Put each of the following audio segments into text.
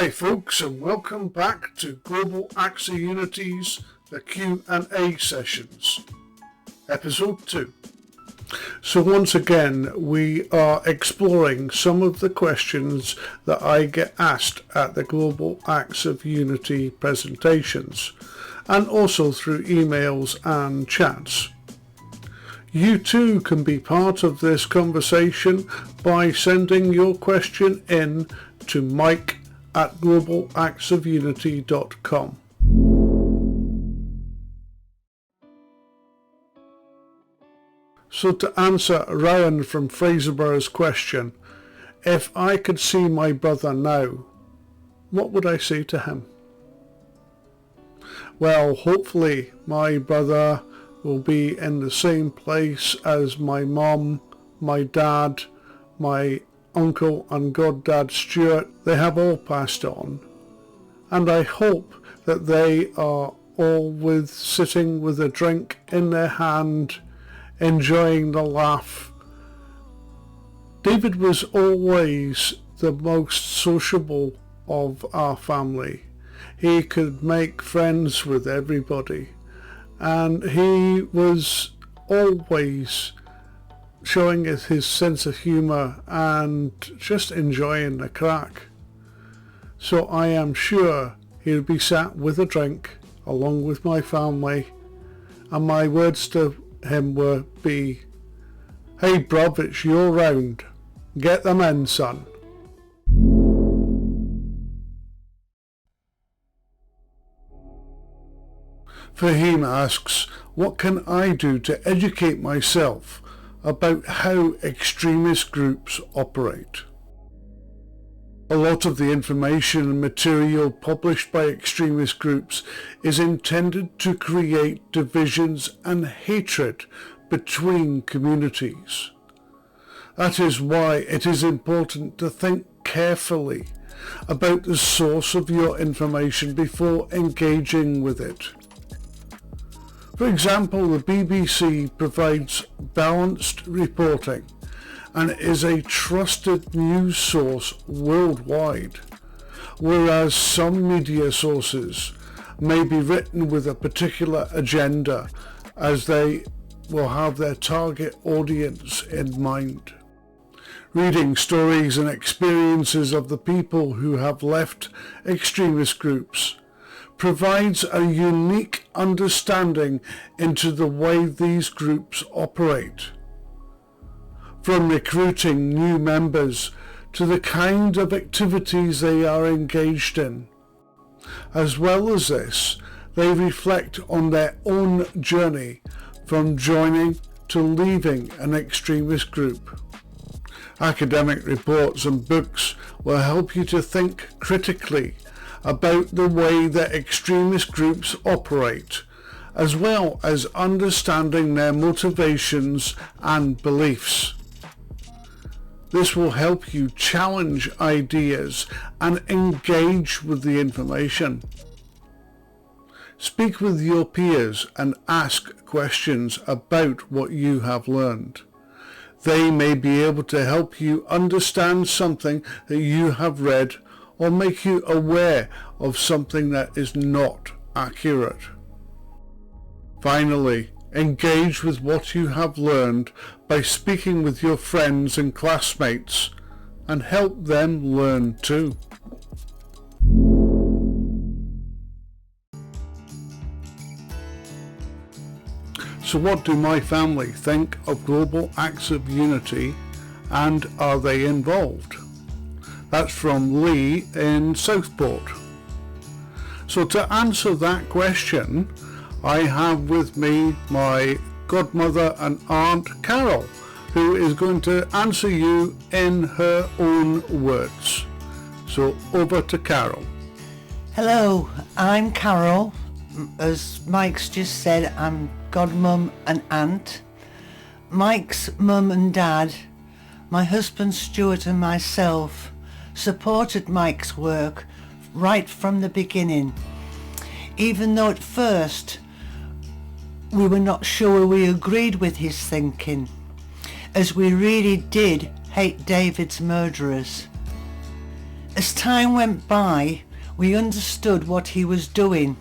Hi folks, and welcome back to Global Acts of Unity's The Q&A Sessions, Episode 2. So once again, we are exploring some of the questions that I get asked at the Global Acts of Unity presentations, and also through emails and chats. You too can be part of this conversation by sending your question in to mike@globalactsofunity.com. So to answer Ryan from Fraserburgh's question, if I could see my brother now, what would I say to him? Well, hopefully my brother will be in the same place as my mum, my dad, my uncle and goddad Stuart. They have all passed on, and I hope that they are all sitting with a drink in their hand, enjoying the laugh. David was always the most sociable of our family. He could make friends with everybody, and he was always showing his sense of humour and just enjoying the crack. So I am sure he'll be sat with a drink along with my family, and my words to him will be, "Hey bruv, it's your round. Get them in, son." Fahim asks, what can I do to educate myself about how extremist groups operate? A lot of the information and material published by extremist groups is intended to create divisions and hatred between communities. That is why it is important to think carefully about the source of your information before engaging with it. For example, the BBC provides balanced reporting and is a trusted news source worldwide, whereas some media sources may be written with a particular agenda, as they will have their target audience in mind. Reading stories and experiences of the people who have left extremist groups provides a unique understanding into the way these groups operate. From recruiting new members to the kind of activities they are engaged in. As well as this, they reflect on their own journey from joining to leaving an extremist group. Academic reports and books will help you to think critically about the way that extremist groups operate, as well as understanding their motivations and beliefs. This will help you challenge ideas and engage with the information. Speak with your peers and ask questions about what you have learned. They may be able to help you understand something that you have read or make you aware of something that is not accurate. Finally, engage with what you have learned by speaking with your friends and classmates and help them learn too. So what do my family think of Global Acts of Unity, and are they involved? That's from Lee in Southport. So to answer that question, I have with me my godmother and aunt Carol, who is going to answer you in her own words. So over to Carol. Hello, I'm Carol. As Mike's just said, I'm godmum and aunt. Mike's mum and dad, my husband Stuart and myself supported Mike's work right from the beginning, even though at first we were not sure we agreed with his thinking, as we really did hate David's murderers. As time went by, we understood what he was doing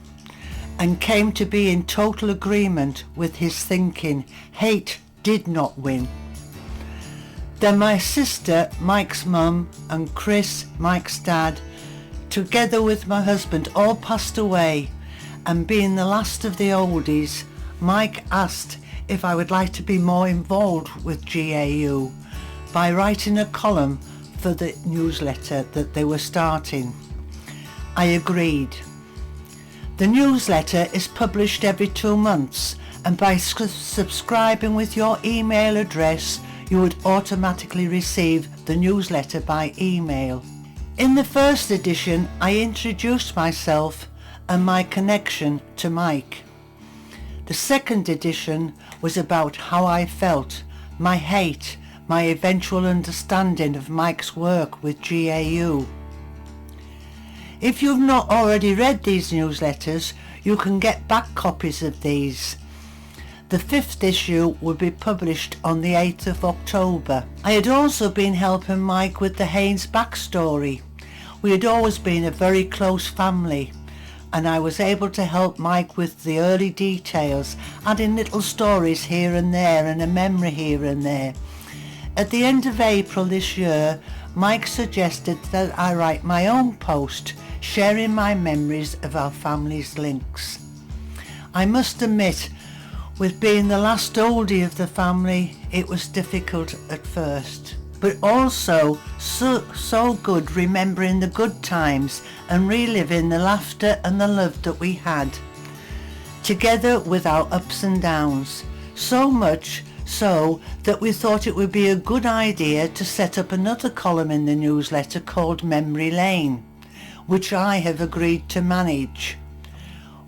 and came to be in total agreement with his thinking. Hate did not win. Then my sister, Mike's mum, and Chris, Mike's dad, together with my husband, all passed away, and being the last of the oldies, Mike asked if I would like to be more involved with GAU by writing a column for the newsletter that they were starting. I agreed. The newsletter is published every 2 months, and by subscribing with your email address, you would automatically receive the newsletter by email. In the first edition, I introduced myself and my connection to Mike. The second edition was about how I felt, my hate, my eventual understanding of Mike's work with GAU. If you've not already read these newsletters, you can get back copies of these. The 5th issue will be published on the 8th of October. I had also been helping Mike with the Haynes backstory. We had always been a very close family, and I was able to help Mike with the early details, adding little stories here and there and a memory here and there. At the end of April this year, Mike suggested that I write my own post, sharing my memories of our family's links. I must admit, with being the last oldie of the family, it was difficult at first, but also so good remembering the good times and reliving the laughter and the love that we had, together with our ups and downs, so much so that we thought it would be a good idea to set up another column in the newsletter called Memory Lane, which I have agreed to manage.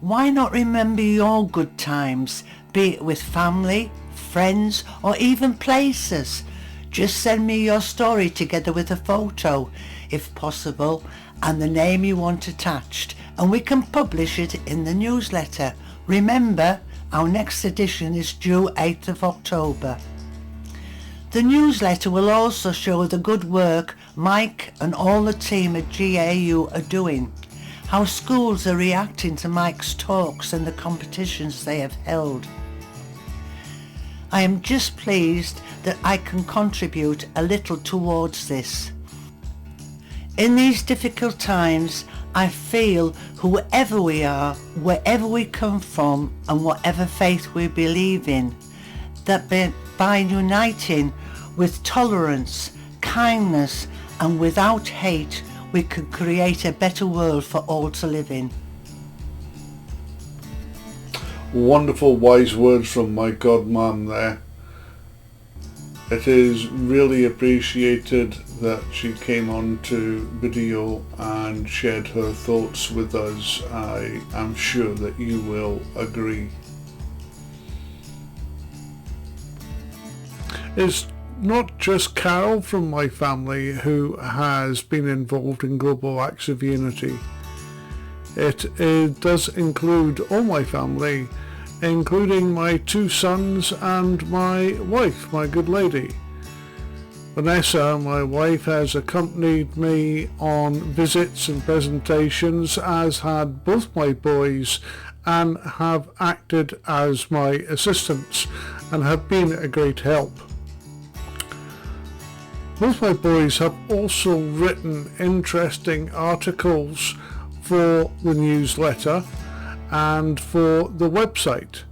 Why not remember your good times, be it with family, friends, or even places? Just send me your story together with a photo, if possible, and the name you want attached, and we can publish it in the newsletter. Remember, our next edition is due 8th of October. The newsletter will also show the good work Mike and all the team at GAU are doing, how schools are reacting to Mike's talks and the competitions they have held. I am just pleased that I can contribute a little towards this. In these difficult times, I feel whoever we are, wherever we come from, and whatever faith we believe in, that by uniting with tolerance, kindness, and without hate, we can create a better world for all to live in. Wonderful wise words from my godmum there. It is really appreciated that she came on to video and shared her thoughts with us. I am sure that you will agree. It's not just Carol from my family who has been involved in Global Acts of Unity. It does include all my family, including my 2 sons and my wife, my good lady. Vanessa, my wife, has accompanied me on visits and presentations, as had both my boys, and have acted as my assistants and have been a great help. Both my boys have also written interesting articles for the newsletter and for the website,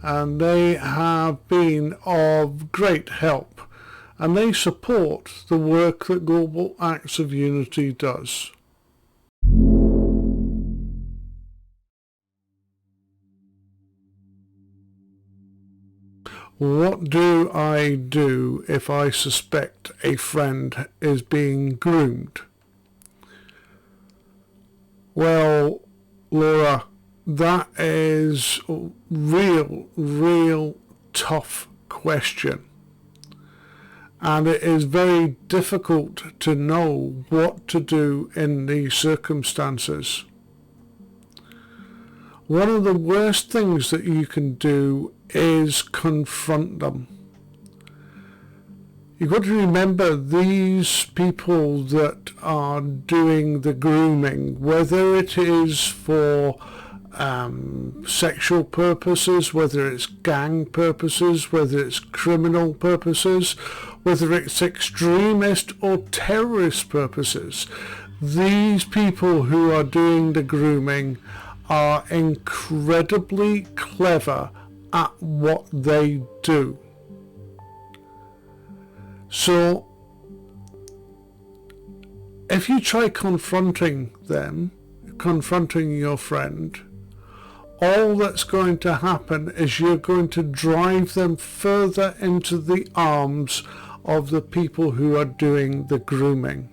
and they have been of great help, and they support the work that Global Acts of Unity does. What do I do if I suspect a friend is being groomed? Well, Laura, that is a real tough question. And it is very difficult to know what to do in these circumstances. One of the worst things that you can do is confront them. You've got to remember these people that are doing the grooming, whether it is for sexual purposes, whether it's gang purposes, whether it's criminal purposes, whether it's extremist or terrorist purposes. These people who are doing the grooming are incredibly clever at what they do. So if you try confronting them, confronting your friend, all that's going to happen is you're going to drive them further into the arms of the people who are doing the grooming.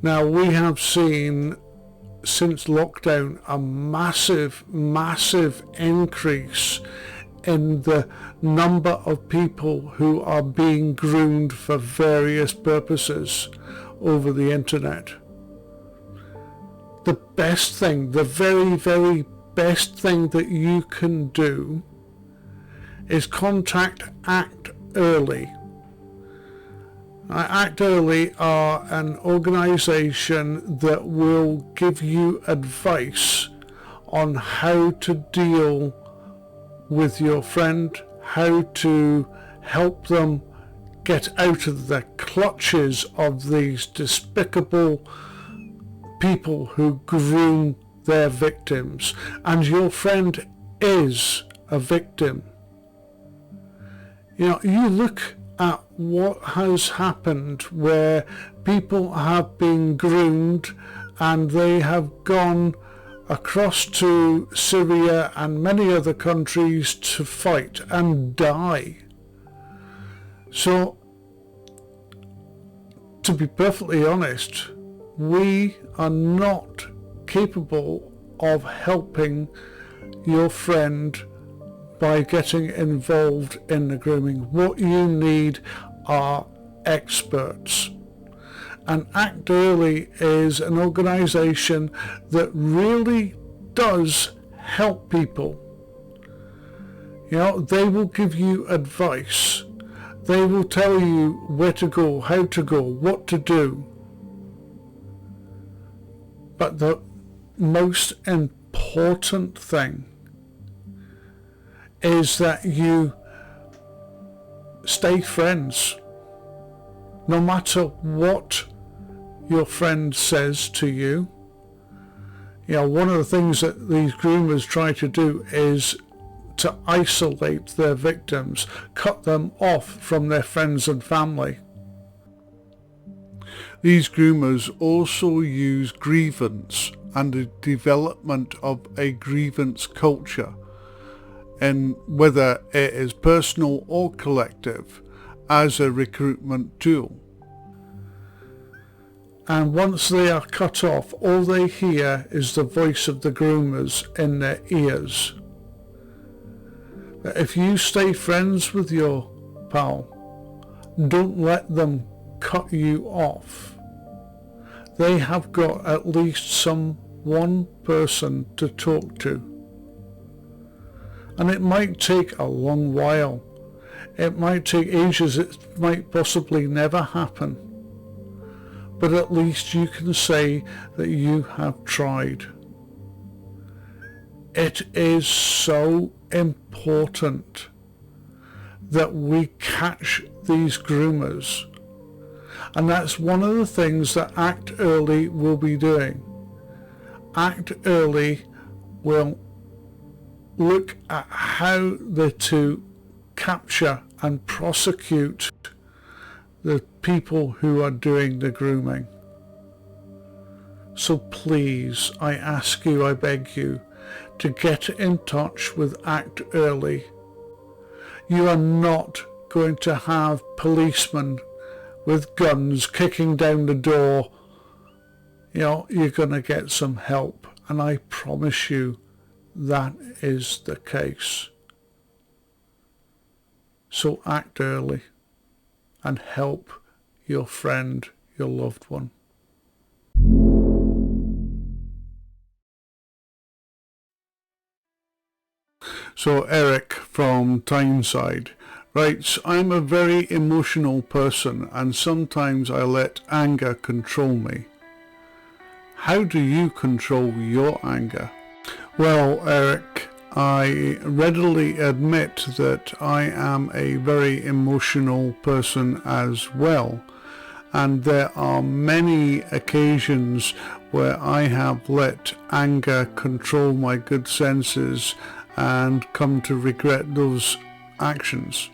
Now, we have seen since lockdown a massive increase in the number of people who are being groomed for various purposes over the internet. The best thing, the very best thing that you can do is contact Act Early. Act Early are an organisation that will give you advice on how to deal with your friend, how to help them get out of the clutches of these despicable people who groom their victims. And your friend is a victim. You know, you look at what has happened where people have been groomed and they have gone across to Syria and many other countries to fight and die. So, to be perfectly honest, we are not capable of helping your friend by getting involved in the grooming. What you need are experts. And Act Early is an organisation that really does help people. You know, they will give you advice. They will tell you where to go, how to go, what to do. But the most important thing is that you stay friends. No matter what your friend says to you. You know, one of the things that these groomers try to do is to isolate their victims, cut them off from their friends and family. These groomers also use grievance and the development of a grievance culture, and whether it is personal or collective, as a recruitment tool. And once they are cut off, all they hear is the voice of the groomers in their ears. But if you stay friends with your pal, don't let them cut you off. They have got at least one person to talk to. And it might take a long while. It might take ages. It might possibly never happen. But at least you can say that you have tried. It is so important that we catch these groomers. And that's one of the things that Act Early will be doing. Act Early will look at how to capture and prosecute the people who are doing the grooming. So please, I ask you, I beg you, to get in touch with Act Early. You are not going to have policemen with guns kicking down the door. You know, you're going to get some help, and I promise you that is the case. So act early and help your friend, your loved one. So Eric from Tyneside writes, I'm a very emotional person and sometimes I let anger control me. How do you control your anger? Well, Eric, I readily admit that I am a very emotional person as well, and there are many occasions where I have let anger control my good senses and come to regret those actions.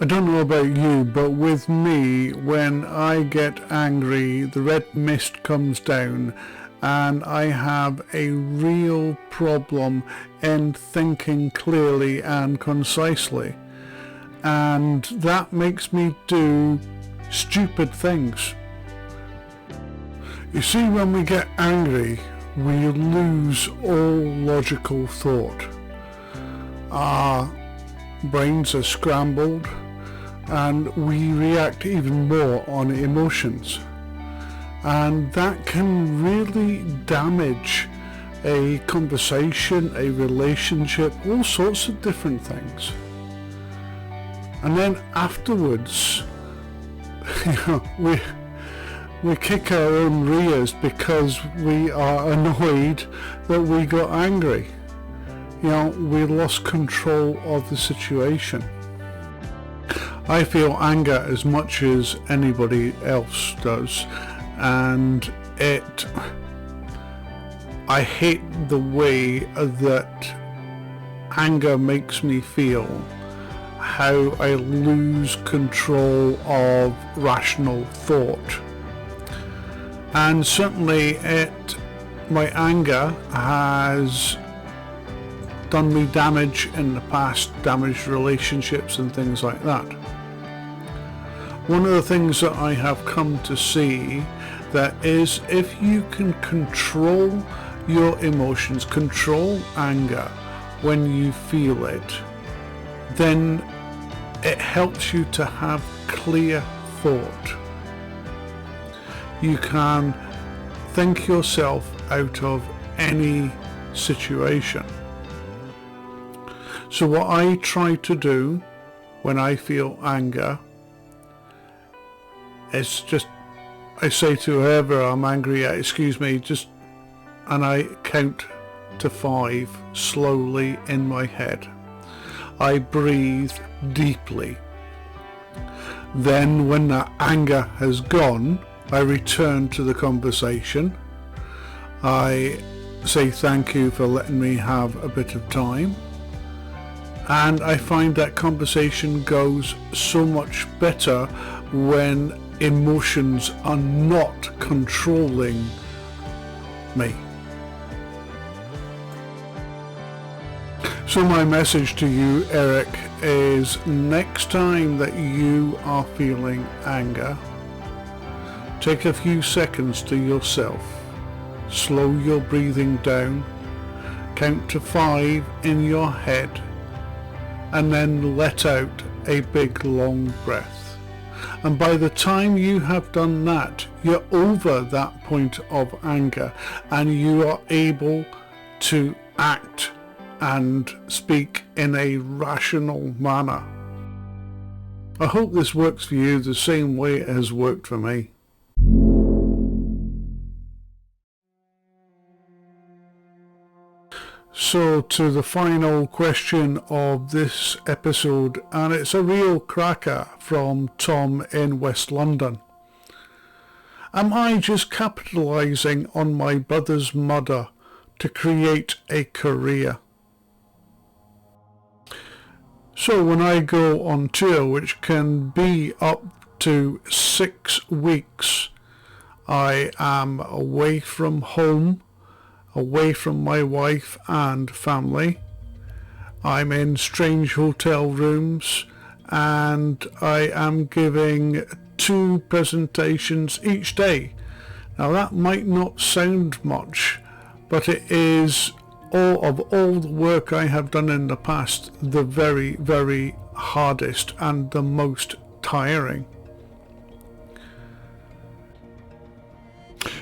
I don't know about you, but with me, when I get angry, the red mist comes down and I have a real problem in thinking clearly and concisely. And that makes me do stupid things. You see, when we get angry, we lose all logical thought. Our brains are scrambled and we react even more on emotions. And that can really damage a conversation, a relationship, all sorts of different things. And then afterwards, we kick our own rears because we are annoyed that we got angry. We lost control of the situation. I feel anger as much as anybody else does, and I hate the way that anger makes me feel, how I lose control of rational thought. And certainly my anger has done me damage in the past, damaged relationships and things like that. One of the things that I have come to see that is, if you can control your emotions, control anger when you feel it, then it helps you to have clear thought. You can think yourself out of any situation. So what I try to do when I feel anger is just, I say to whoever I'm angry at, excuse me, and I count to 5 slowly in my head. I breathe deeply. Then when that anger has gone, I return to the conversation. I say thank you for letting me have a bit of time. And I find that conversation goes so much better when emotions are not controlling me. So my message to you, Eric, is next time that you are feeling anger, take a few seconds to yourself, slow your breathing down, count to 5 in your head, and then let out a big long breath. And by the time you have done that, you're over that point of anger and you are able to act and speak in a rational manner. I hope this works for you the same way it has worked for me. So to the final question of this episode, and it's a real cracker from Tom in West London. Am I just capitalising on my brother's murder to create a career? So when I go on tour, which can be up to 6 weeks, I am away from home, away from my wife and family. I'm in strange hotel rooms and I am giving 2 presentations each day. Now that might not sound much, but it is all the work I have done in the past, the very, very hardest and the most tiring.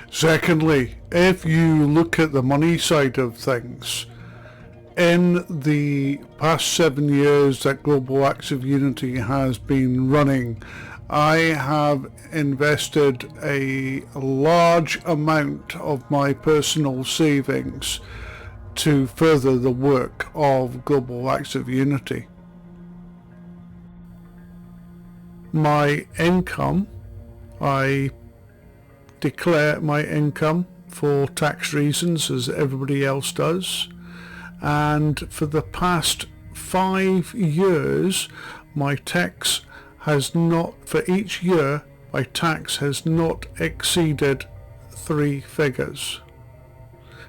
Secondly, if you look at the money side of things, In the past 7 years that Global Acts of Unity has been running, I have invested a large amount of my personal savings to further the work of Global Acts of Unity. My income, I declare my income for tax reasons as everybody else does. And for the past 5 years, my tax has not, for each year, my tax has not exceeded 3 figures.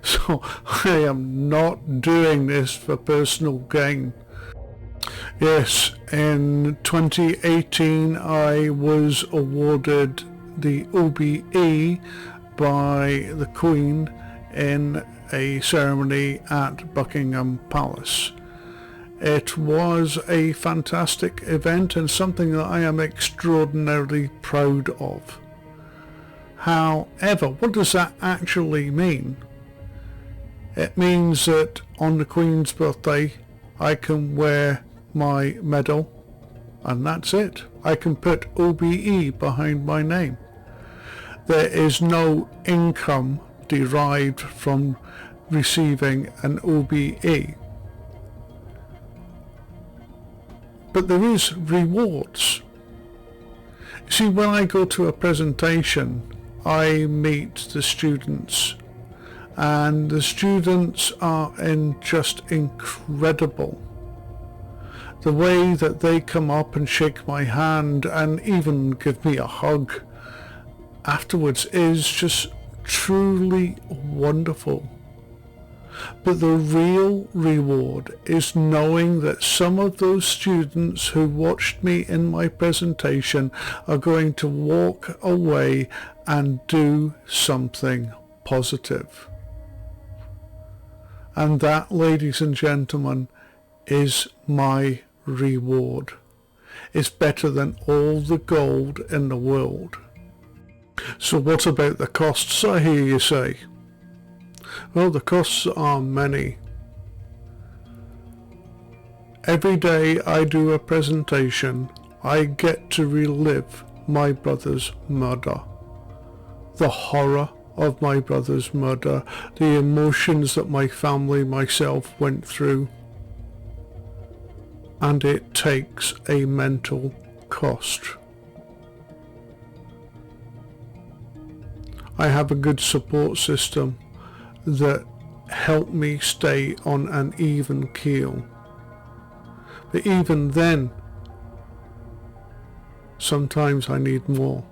So I am not doing this for personal gain. Yes, in 2018 I was awarded the OBE by the Queen in a ceremony at Buckingham Palace. It was a fantastic event and something that I am extraordinarily proud of. However, what does that actually mean? It means that on the Queen's birthday I can wear my medal and that's it. I can put OBE behind my name. There is no income derived from receiving an OBE. But there is rewards. See, when I go to a presentation, I meet the students, and the students are just incredible. The way that they come up and shake my hand and even give me a hug afterwards is just truly wonderful. But the real reward is knowing that some of those students who watched me in my presentation are going to walk away and do something positive. And that, ladies and gentlemen, is my reward. It's better than all the gold in the world. So what about the costs, I hear you say? Well, the costs are many. Every day I do a presentation, I get to relive my brother's murder. The horror of my brother's murder, the emotions that my family, myself went through. And it takes a mental cost. I have a good support system that help me stay on an even keel. But even then, sometimes I need more.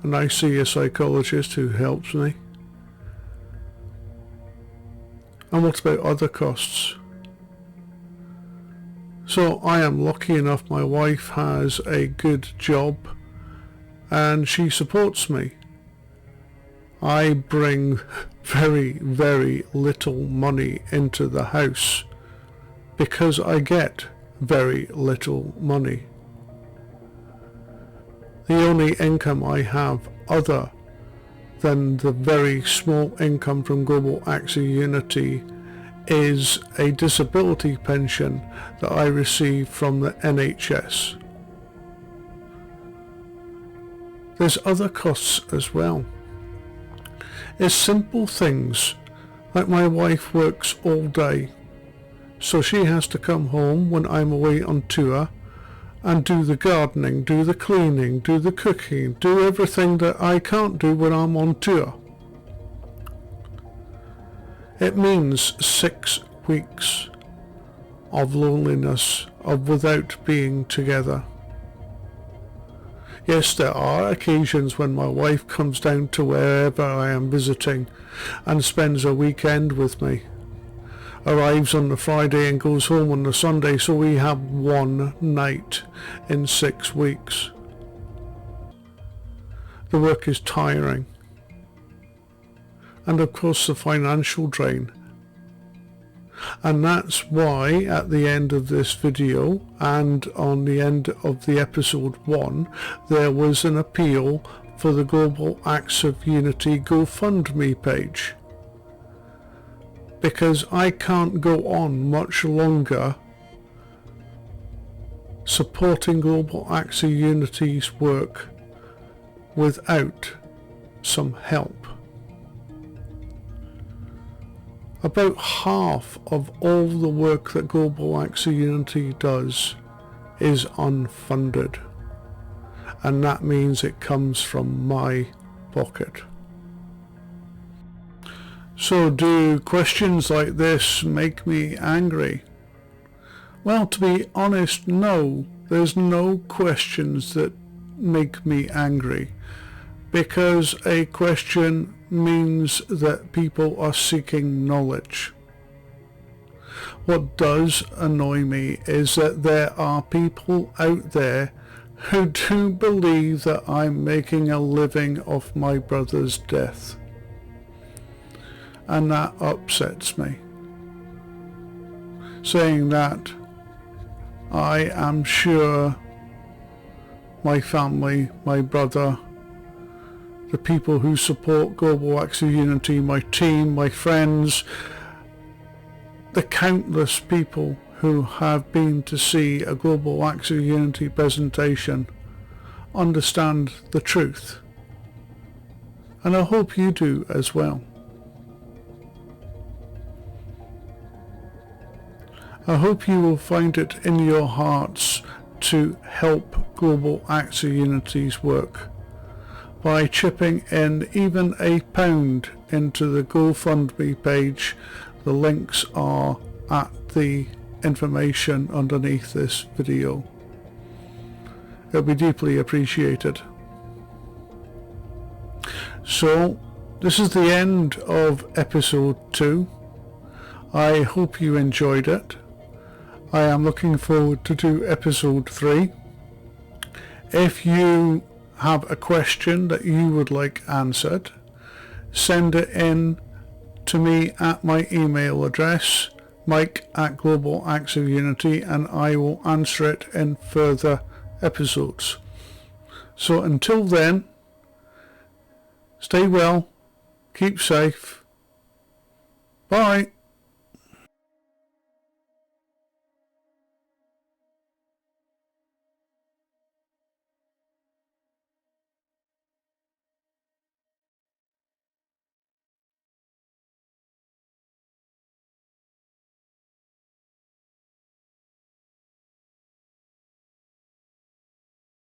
And I see a psychologist who helps me. And what about other costs? So I am lucky enough my wife has a good job and she supports me. I bring very, very little money into the house because I get very little money. The only income I have other than the very small income from Global Acts of Unity is a disability pension that I receive from the NHS. There's other costs as well. It's simple things like my wife works all day, so she has to come home when I'm away on tour and do the gardening, do the cleaning, do the cooking, do everything that I can't do when I'm on tour. It means 6 weeks of loneliness, of without being together. Yes, there are occasions when my wife comes down to wherever I am visiting and spends a weekend with me. Arrives on the Friday and goes home on the Sunday, so we have one night in 6 weeks. The work is tiring. And of course the financial drain. And that's why at the end of this video and on the end of the episode 1 there was an appeal for the Global Acts of Unity GoFundMe page. because I can't go on much longer supporting Global Acts of Unity's work without some help. About half of all the work that Global Acts of Unity does is unfunded, and that means it comes from my pocket. So do questions like this make me angry? Well, to be honest, no. There's no questions that make me angry, because a question means that people are seeking knowledge. What does annoy me is that there are people out there who do believe that I'm making a living off my brother's death. And that upsets me. Saying that, I am sure my family, my brother, the people who support Global Acts of Unity, my team, my friends, the countless people who have been to see a Global Acts of Unity presentation understand the truth. And I hope you do as well. I hope you will find it in your hearts to help Global Acts of Unity's work by chipping in even £1 into the GoFundMe page. The links are at the information underneath this video. It'll be deeply appreciated. So, this is the end of episode 2. I hope you enjoyed it. I am looking forward to do episode 3. If you have a question that you would like answered, send it in to me at my email address, mike@Global Acts of Unity, and I will answer it in further episodes. So until then, stay well, keep safe, bye.